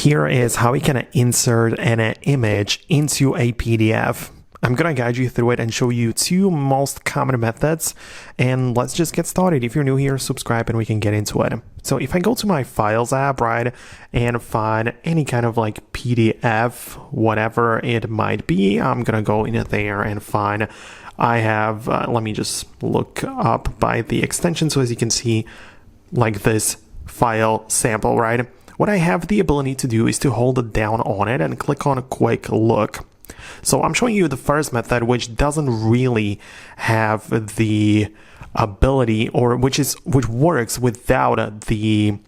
Here is how we can insert an image into a PDF. I'm gonna guide you through it and show you two most common methods, and let's just get started. If you're new here, subscribe and we can get into it. So if I go to my Files app, right, and find any kind of like PDF, whatever it might be, I'm gonna go in there and find, I have, let me just look up by the extension. So as you can see, like this file sample, right? What I have the ability to do is to hold it down on it and click on a quick look. So I'm showing you the first method, which doesn't really have the ability, or which works without the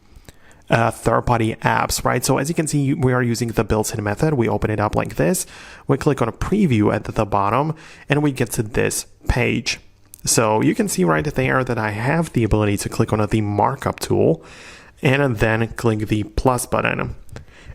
third-party apps, right? So as you can see, we are using the built-in method. We open it up like this. We click on a preview at the bottom, and we get to this page. So you can see right there that I have the ability to click on the markup tool and then click the plus button.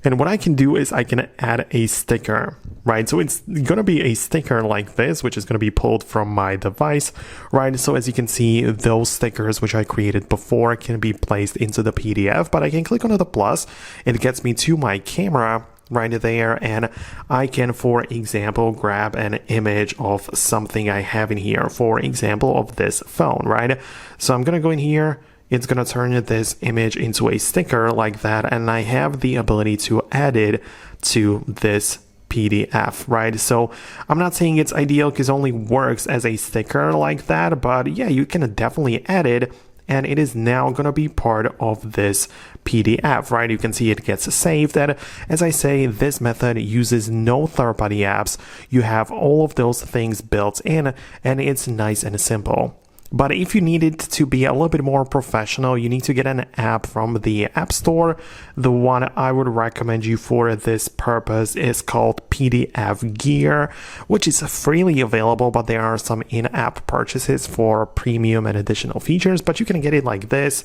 And what I can do is I can add a sticker, right? So it's going to be a sticker like this, which is going to be pulled from my device, right? So as you can see, those stickers which I created before can be placed into the PDF, but I can click on the plus. It gets me to my camera right there, and I can, for example, grab an image of something I have in here, for example, of this phone, right? So I'm going to go in here. It's going to turn this image into a sticker like that, and I have the ability to add it to this PDF, right? So I'm not saying it's ideal because it only works as a sticker like that, but yeah, you can definitely add it, and it is now going to be part of this PDF, right? You can see it gets saved. And as I say, this method uses no third-party apps. You have all of those things built in, and it's nice and simple. But if you need it to be a little bit more professional, you need to get an app from the App Store. The one I would recommend you for this purpose is called PDF Gear, which is freely available, but there are some in-app purchases for premium and additional features. But you can get it like this,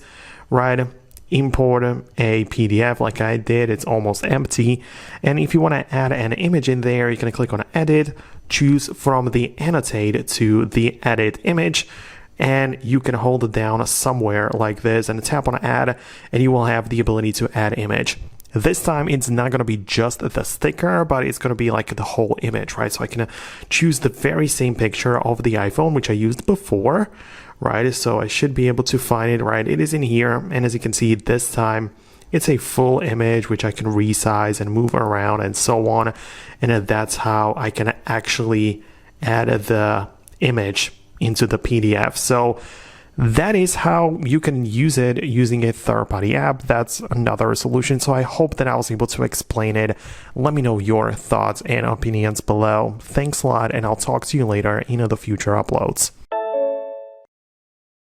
right? Import a PDF like I did. It's almost empty. And if you want to add an image in there, you can click on Edit, choose from the Annotate to the Edit Image, and you can hold it down somewhere like this and tap on Add, and you will have the ability to add image. This time it's not going to be just the sticker, but it's going to be like the whole image, right? So I can choose the very same picture of the iPhone, which I used before, right? So I should be able to find it, right? It is in here, and as you can see, this time it's a full image, which I can resize and move around and so on. And that's how I can actually add the image into the PDF. So that is how you can use it using a third-party app. That's another solution. So I hope that I was able to explain it. Let me know your thoughts and opinions below. Thanks a lot, and I'll talk to you later in the future uploads.